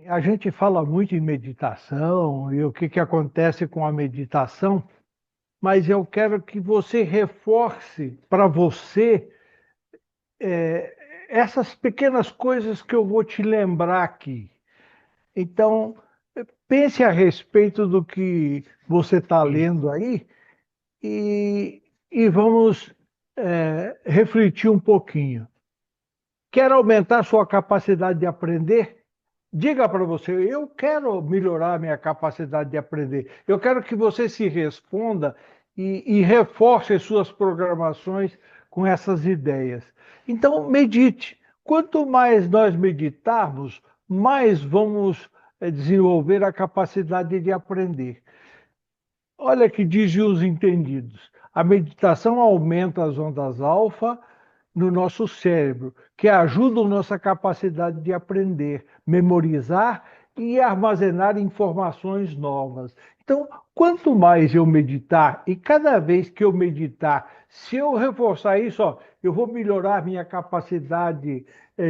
A gente fala muito em meditação e o que acontece com a meditação, mas eu quero que você reforce para você essas pequenas coisas que eu vou te lembrar aqui. Então, pense a respeito do que você está Sim. lendo aí e vamos refletir um pouquinho. Quer aumentar sua capacidade de aprender? Diga para você, eu quero melhorar minha capacidade de aprender. Eu quero que você se responda e reforce suas programações com essas ideias. Então, medite. Quanto mais nós meditarmos, mais vamos desenvolver a capacidade de aprender. Olha que dizem os entendidos. A meditação aumenta as ondas alfa no nosso cérebro, que ajudam nossa capacidade de aprender, memorizar e armazenar informações novas. Então, quanto mais eu meditar, e cada vez que eu meditar, se eu reforçar isso, ó, eu vou melhorar minha capacidade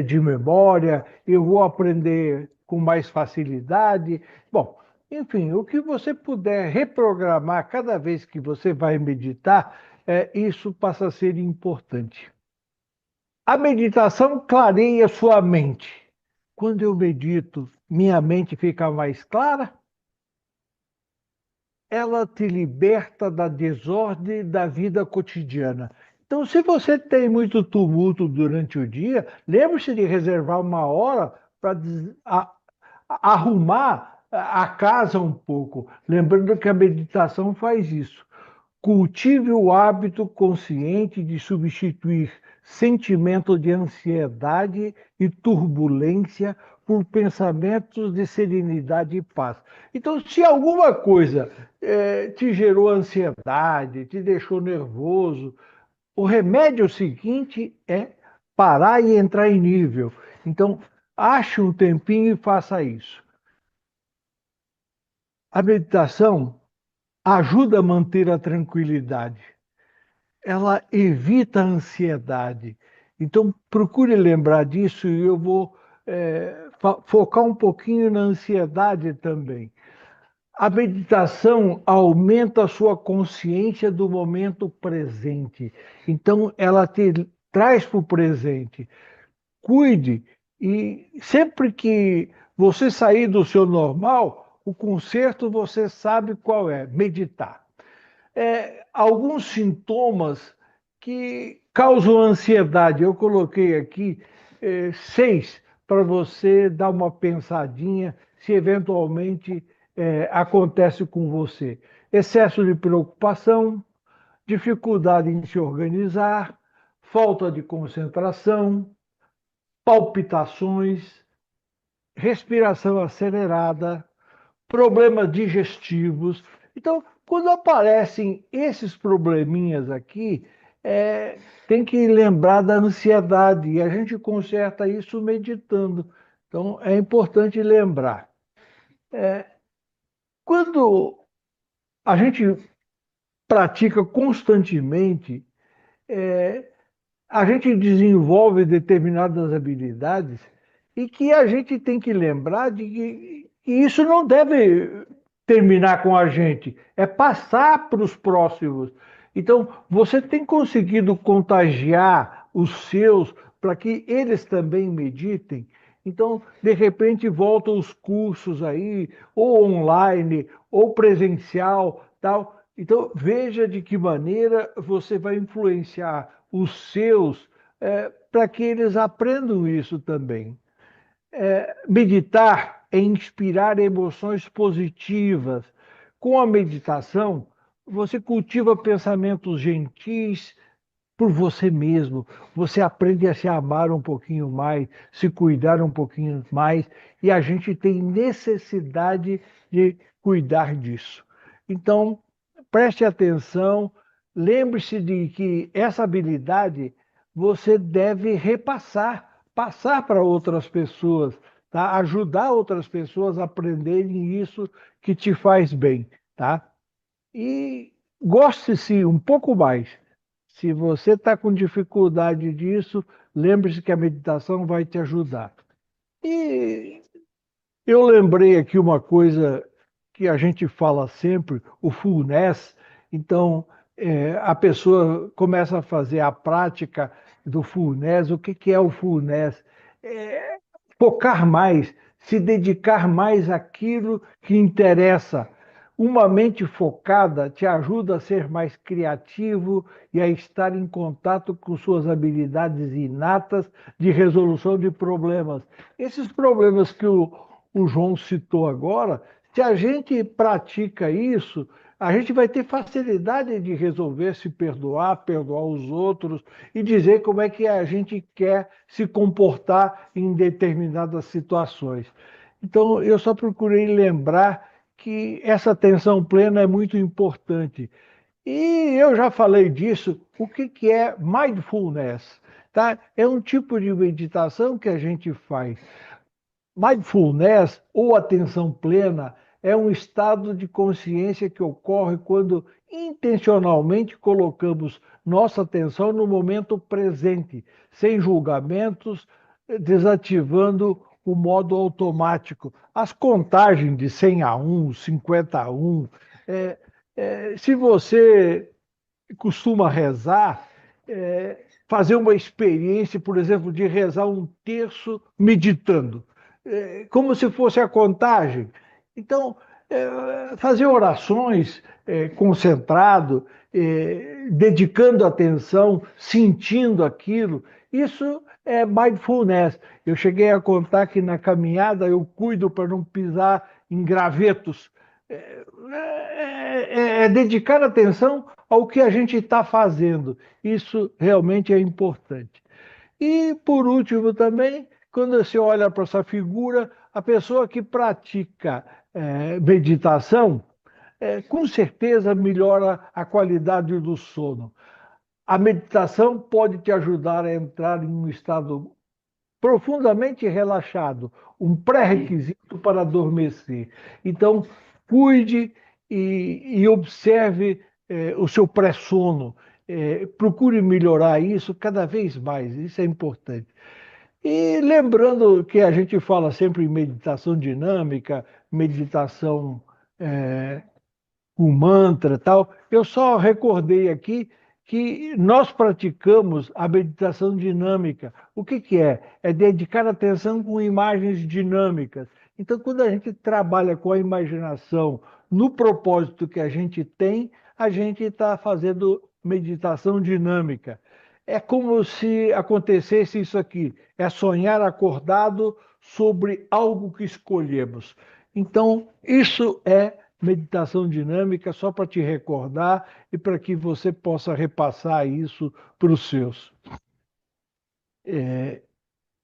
de memória, eu vou aprender com mais facilidade. Bom, enfim, o que você puder reprogramar cada vez que você vai meditar, isso passa a ser importante. A meditação clareia sua mente. Quando eu medito, minha mente fica mais clara, ela te liberta da desordem da vida cotidiana. Então, se você tem muito tumulto durante o dia, lembre-se de reservar uma hora para arrumar a casa um pouco. Lembrando que a meditação faz isso. Cultive o hábito consciente de substituir sentimento de ansiedade e turbulência por pensamentos de serenidade e paz. Então, se alguma coisa te gerou ansiedade, te deixou nervoso, o remédio seguinte é parar e entrar em nível. Então, ache um tempinho e faça isso. A meditação ajuda a manter a tranquilidade. Ela evita a ansiedade. Então, procure lembrar disso e eu vou focar um pouquinho na ansiedade também. A meditação aumenta a sua consciência do momento presente. Então, ela te traz para o presente. Cuide e sempre que você sair do seu normal, o conserto você sabe qual é: meditar. Alguns sintomas que causam ansiedade. Eu coloquei aqui 6 para você dar uma pensadinha se eventualmente acontece com você. Excesso de preocupação, dificuldade em se organizar, falta de concentração, palpitações, respiração acelerada, problemas digestivos. Então, quando aparecem esses probleminhas aqui, é, tem que lembrar da ansiedade e a gente conserta isso meditando. Então, é importante lembrar. Quando a gente pratica constantemente, a gente desenvolve determinadas habilidades e que a gente tem que lembrar de que isso não deve terminar com a gente, é passar para os próximos. Então, você tem conseguido contagiar os seus para que eles também meditem. Então, de repente, voltam os cursos aí, ou online, ou presencial, tal. Então, veja de que maneira você vai influenciar os seus para que eles aprendam isso também. Meditar é inspirar emoções positivas. Com a meditação, você cultiva pensamentos gentis por você mesmo. Você aprende a se amar um pouquinho mais, se cuidar um pouquinho mais, e a gente tem necessidade de cuidar disso. Então, preste atenção, lembre-se de que essa habilidade você deve repassar, passar para outras pessoas, tá? Ajudar outras pessoas a aprenderem isso que te faz bem, tá? E goste-se um pouco mais. Se você está com dificuldade disso, lembre-se que a meditação vai te ajudar. E Eu lembrei aqui uma coisa que a gente fala sempre, o fullness. Então, a pessoa começa a fazer a prática do fullness. O que que é o fullness? É focar mais, se dedicar mais àquilo que interessa. Uma mente focada te ajuda a ser mais criativo e a estar em contato com suas habilidades inatas de resolução de problemas. Esses problemas que o João citou agora, se a gente pratica isso, a gente vai ter facilidade de resolver, se perdoar, perdoar os outros e dizer como é que a gente quer se comportar em determinadas situações. Então, eu só procurei lembrar que essa atenção plena é muito importante. E eu já falei disso. O que que é mindfulness? Tá? É um tipo de meditação que a gente faz. Mindfulness ou atenção plena é um estado de consciência que ocorre quando intencionalmente colocamos nossa atenção no momento presente, sem julgamentos, desativando o modo automático. As contagens de 100 a 1, 50 a 1. É, Se você costuma rezar, fazer uma experiência, por exemplo, de rezar um terço meditando, como se fosse a contagem. Então, fazer orações concentrado, dedicando atenção, sentindo aquilo, isso é mindfulness. Eu cheguei a contar que na caminhada eu cuido para não pisar em gravetos. É dedicar atenção ao que a gente está fazendo. Isso realmente é importante. E, por último, também, quando você olha para essa figura, a pessoa que pratica meditação, com certeza melhora a qualidade do sono. A meditação pode te ajudar a entrar em um estado profundamente relaxado, um pré-requisito para adormecer. Então, cuide e observe o seu pré-sono. Procure melhorar isso cada vez mais, isso é importante. E lembrando que a gente fala sempre em meditação dinâmica, meditação com mantra e tal, eu só recordei aqui que nós praticamos a meditação dinâmica. O que que é? É dedicar atenção com imagens dinâmicas. Então, quando a gente trabalha com a imaginação no propósito que a gente tem, a gente está fazendo meditação dinâmica. É como se acontecesse isso aqui: é sonhar acordado sobre algo que escolhemos. Então, isso é meditação dinâmica, só para te recordar e para que você possa repassar isso para os seus.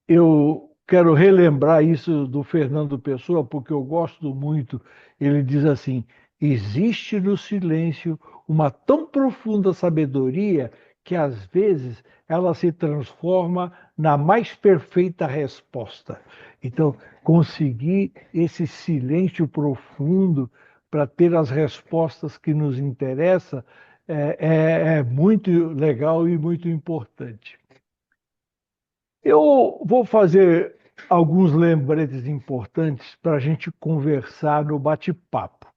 Eu quero relembrar isso do Fernando Pessoa, porque eu gosto muito. Ele diz assim: existe no silêncio uma tão profunda sabedoria que às vezes ela se transforma na mais perfeita resposta. Então, conseguir esse silêncio profundo para ter as respostas que nos interessam é muito legal e muito importante. Eu vou fazer alguns lembretes importantes para a gente conversar no bate-papo.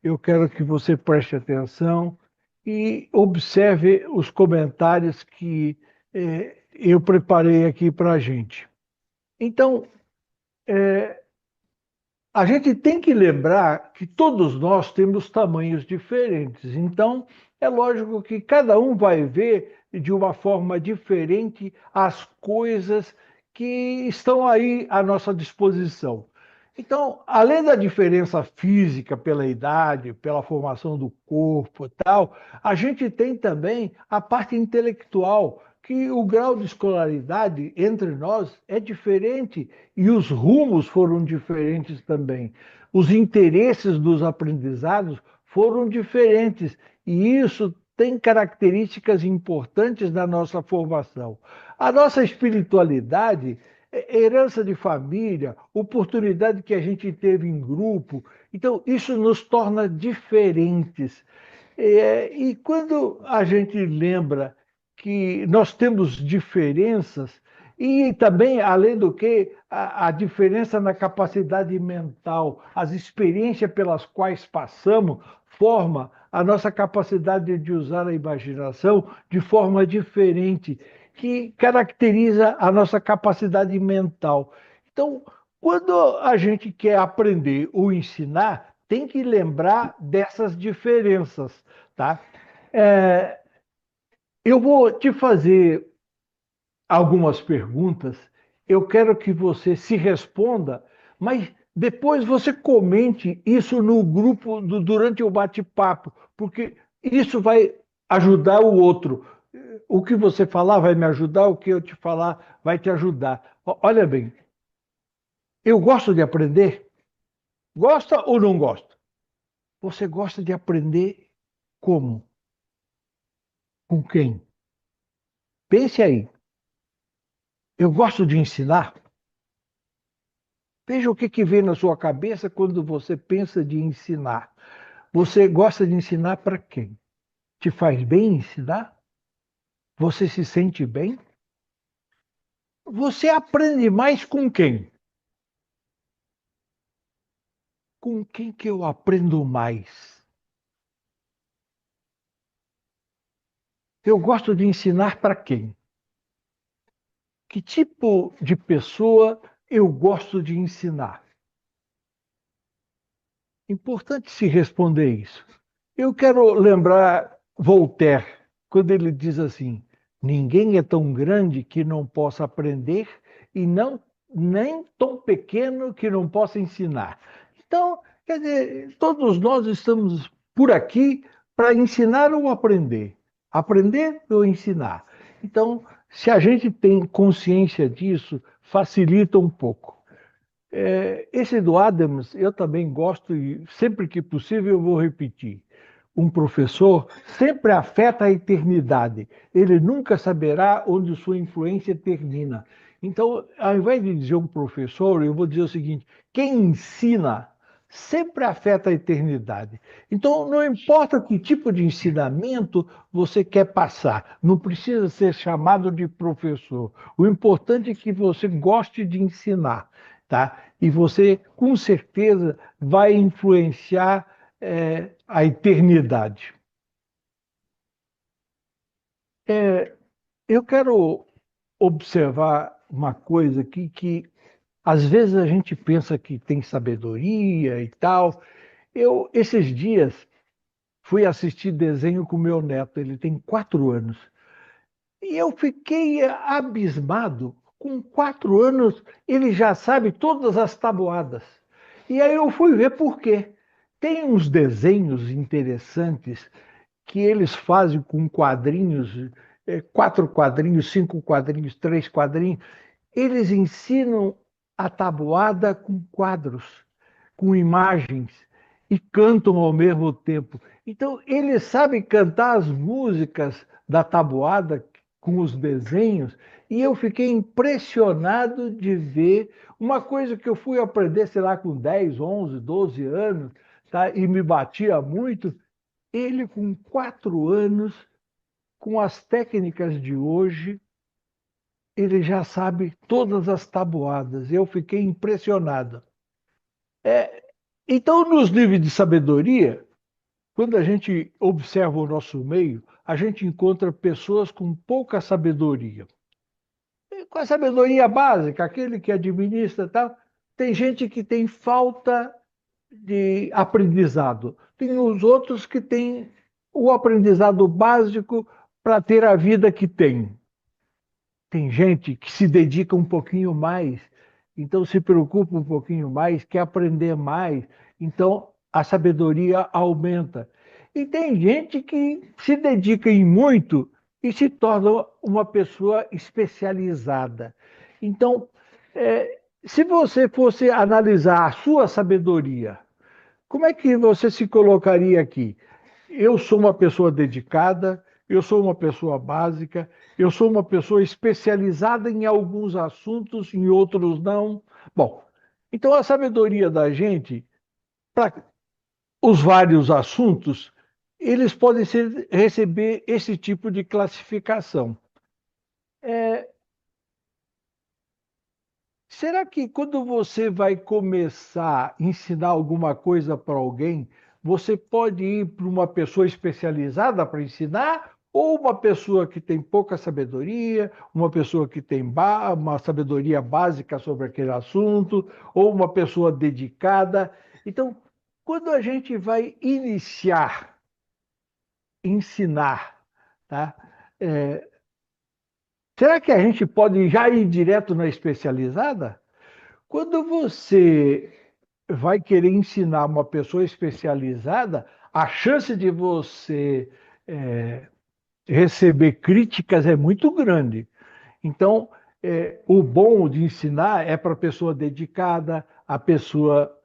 Eu quero que você preste atenção e observe os comentários que eu preparei aqui para a gente. Então, a gente tem que lembrar que todos nós temos tamanhos diferentes. Então, é lógico que cada um vai ver de uma forma diferente as coisas que estão aí à nossa disposição. Então, além da diferença física pela idade, pela formação do corpo e tal, a gente tem também a parte intelectual, que o grau de escolaridade entre nós é diferente e os rumos foram diferentes também. Os interesses dos aprendizados foram diferentes e isso tem características importantes da nossa formação. A nossa espiritualidade é herança de família, oportunidade que a gente teve em grupo. Então, isso nos torna diferentes. E quando a gente lembra que nós temos diferenças, E também, além do que, a diferença na capacidade mental, as experiências pelas quais passamos, forma a nossa capacidade de usar a imaginação de forma diferente, que caracteriza a nossa capacidade mental. Então, quando a gente quer aprender ou ensinar, tem que lembrar dessas diferenças, tá? É, eu vou te fazer algumas perguntas. Eu quero que você se responda, mas depois você comente isso no grupo durante o bate-papo, porque isso vai ajudar o outro. O que você falar vai me ajudar, o que eu te falar vai te ajudar. Olha bem, eu gosto de aprender. Gosta ou não gosta? Você gosta de aprender como? Com quem? Pense aí. Eu gosto de ensinar. Veja o que vem na sua cabeça quando você pensa de ensinar. Você gosta de ensinar para quem? Te faz bem ensinar? Você se sente bem? Você aprende mais com quem? Com quem que eu aprendo mais? Eu gosto de ensinar para quem? Que tipo de pessoa eu gosto de ensinar? Importante se responder isso. Eu quero lembrar Voltaire, quando ele diz assim: ninguém é tão grande que não possa aprender e não nem tão pequeno que não possa ensinar. Então, quer dizer, todos nós estamos por aqui para ensinar ou aprender ou ensinar. Então, se a gente tem consciência disso, facilita um pouco. Esse do Adams eu também gosto e sempre que possível eu vou repetir. Um professor sempre afeta a eternidade. Ele nunca saberá onde sua influência termina. Então, ao invés de dizer um professor, eu vou dizer o seguinte: quem ensina sempre afeta a eternidade. Então, não importa que tipo de ensinamento você quer passar, não precisa ser chamado de professor. O importante é que você goste de ensinar, tá? E você, com certeza, vai influenciar a eternidade. Eu quero observar uma coisa aqui que às vezes a gente pensa que tem sabedoria e tal. Eu, esses dias, fui assistir desenho com meu neto, ele tem 4 anos. E eu fiquei abismado. Com 4 anos, ele já sabe todas as tabuadas. E aí eu fui ver por quê. Tem uns desenhos interessantes que eles fazem com quadrinhos, 4 quadrinhos, 5 quadrinhos, 3 quadrinhos. Eles ensinam a tabuada com quadros, com imagens, e cantam ao mesmo tempo. Então, eles sabem cantar as músicas da tabuada com os desenhos, e eu fiquei impressionado de ver uma coisa que eu fui aprender, sei lá, com 10, 11, 12 anos, tá? E me batia muito. Ele, com 4 anos, com as técnicas de hoje, ele já sabe todas as tabuadas. Eu fiquei impressionado. Então, nos livros de sabedoria, quando a gente observa o nosso meio, a gente encontra pessoas com pouca sabedoria. E com a sabedoria básica, aquele que administra, tal, tem gente que tem falta de aprendizado. Tem os outros que têm o aprendizado básico para ter a vida que tem. Tem gente que se dedica um pouquinho mais, então se preocupa um pouquinho mais, quer aprender mais, então a sabedoria aumenta. E tem gente que se dedica em muito e se torna uma pessoa especializada. Então, se você fosse analisar a sua sabedoria, como é que você se colocaria aqui? Eu sou uma pessoa dedicada, eu sou uma pessoa básica, eu sou uma pessoa especializada em alguns assuntos, em outros não. Bom, então a sabedoria da gente, para os vários assuntos, eles podem receber esse tipo de classificação. Será que quando você vai começar a ensinar alguma coisa para alguém, você pode ir para uma pessoa especializada para ensinar? Ou uma pessoa que tem pouca sabedoria, uma pessoa que tem uma sabedoria básica sobre aquele assunto, ou uma pessoa dedicada? Então, quando a gente vai iniciar, ensinar, tá? É, será que a gente pode já ir direto na especializada? Quando você vai querer ensinar uma pessoa especializada, a chance de você é, receber críticas é muito grande. Então, o bom de ensinar é para a pessoa dedicada, a pessoa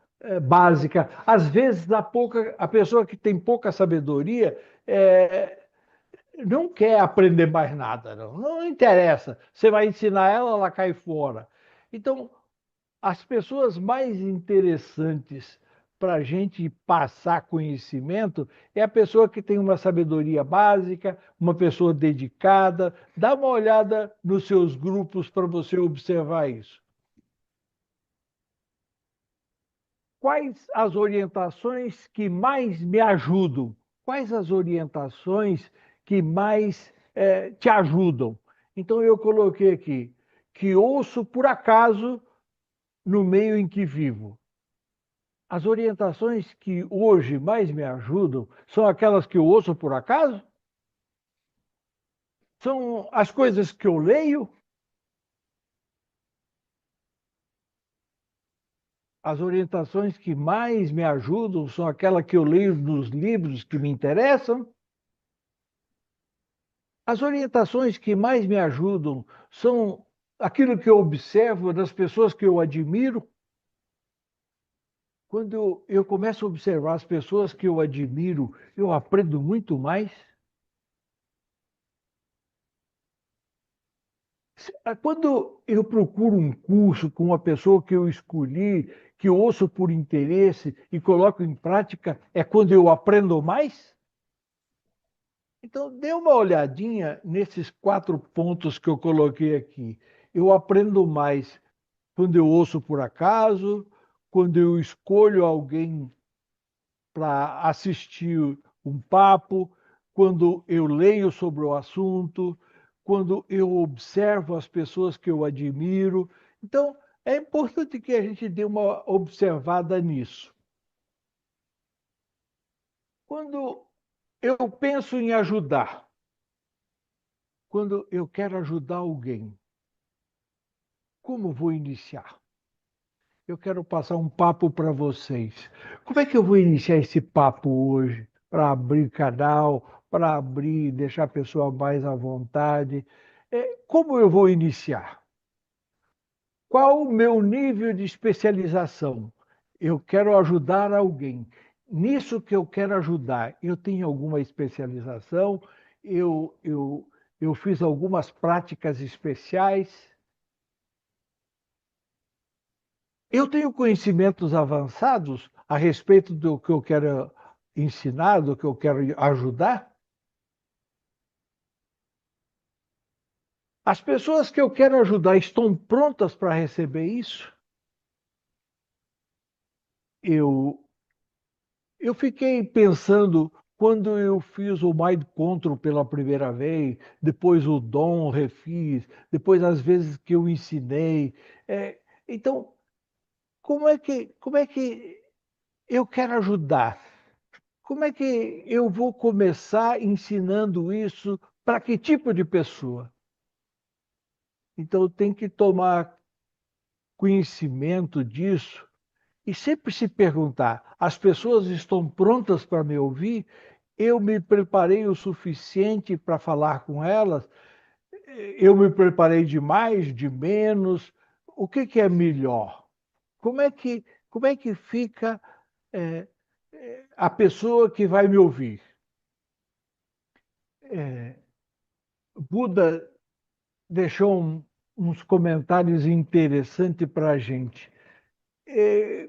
básica. Às vezes, a pessoa que tem pouca sabedoria não quer aprender mais nada, não interessa. Você vai ensinar ela, ela cai fora. Então, as pessoas mais interessantes para a gente passar conhecimento é a pessoa que tem uma sabedoria básica, uma pessoa dedicada. Dá uma olhada nos seus grupos para você observar isso. Quais as orientações que mais me ajudam? Quais as orientações que mais te ajudam? Então eu coloquei aqui que ouço por acaso no meio em que vivo. As orientações que hoje mais me ajudam são aquelas que eu ouço por acaso? São as coisas que eu leio? As orientações que mais me ajudam são aquelas que eu leio nos livros que me interessam? As orientações que mais me ajudam são aquilo que eu observo das pessoas que eu admiro? Quando eu começo a observar as pessoas que eu admiro, eu aprendo muito mais. Quando eu procuro um curso com uma pessoa que eu escolhi, que eu ouço por interesse e coloco em prática, é quando eu aprendo mais? Então, dê uma olhadinha nesses 4 pontos que eu coloquei aqui. Eu aprendo mais quando eu ouço por acaso, quando eu escolho alguém para assistir um papo, quando eu leio sobre o assunto, quando eu observo as pessoas que eu admiro. Então, é importante que a gente dê uma observada nisso. Quando eu penso em ajudar, quando eu quero ajudar alguém, como vou iniciar? Eu quero passar um papo para vocês. Como é que eu vou iniciar esse papo hoje? Para abrir canal, para abrir, deixar a pessoa mais à vontade. Como eu vou iniciar? Qual o meu nível de especialização? Eu quero ajudar alguém. Nisso que eu quero ajudar, eu tenho alguma especialização? Eu, eu, eu fiz algumas práticas especiais? Eu tenho conhecimentos avançados a respeito do que eu quero ensinar, do que eu quero ajudar. As pessoas que eu quero ajudar estão prontas para receber isso? Eu, eu fiquei pensando quando eu fiz o Mind Control pela primeira vez, depois o Dom refiz, depois as vezes que eu ensinei. Então, como é que eu quero ajudar? Como é que eu vou começar ensinando isso para que tipo de pessoa? Então, tem que tomar conhecimento disso e sempre se perguntar: as pessoas estão prontas para me ouvir? Eu me preparei o suficiente para falar com elas? Eu me preparei de mais, de menos? O que é melhor? Como é que fica é, a pessoa que vai me ouvir? É, Buda deixou uns comentários interessantes para a gente.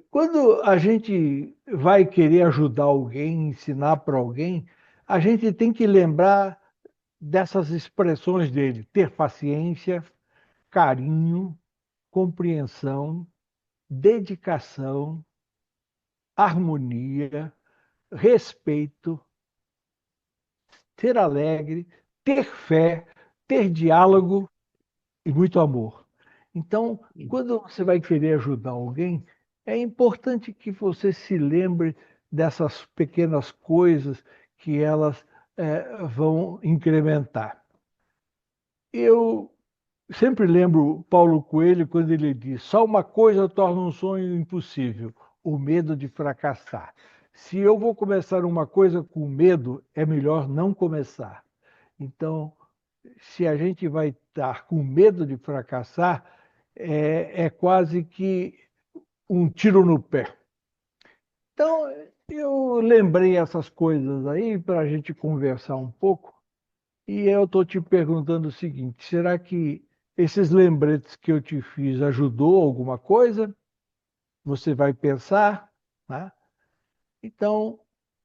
Quando a gente vai querer ajudar alguém, ensinar para alguém, a gente tem que lembrar dessas expressões dele: ter paciência, carinho, compreensão, dedicação, harmonia, respeito, ser alegre, ter fé, ter diálogo e muito amor. Então, quando você vai querer ajudar alguém, é importante que você se lembre dessas pequenas coisas que elas vão incrementar. Eu sempre lembro Paulo Coelho quando ele diz: só uma coisa torna um sonho impossível, o medo de fracassar. Se eu vou começar uma coisa com medo, é melhor não começar. Então, se a gente vai estar com medo de fracassar, é quase que um tiro no pé. Então, eu lembrei essas coisas aí para a gente conversar um pouco. E eu estou te perguntando o seguinte: será que esses lembretes que eu te fiz ajudou alguma coisa? Você vai pensar, né? Então,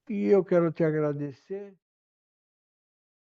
e eu quero te agradecer.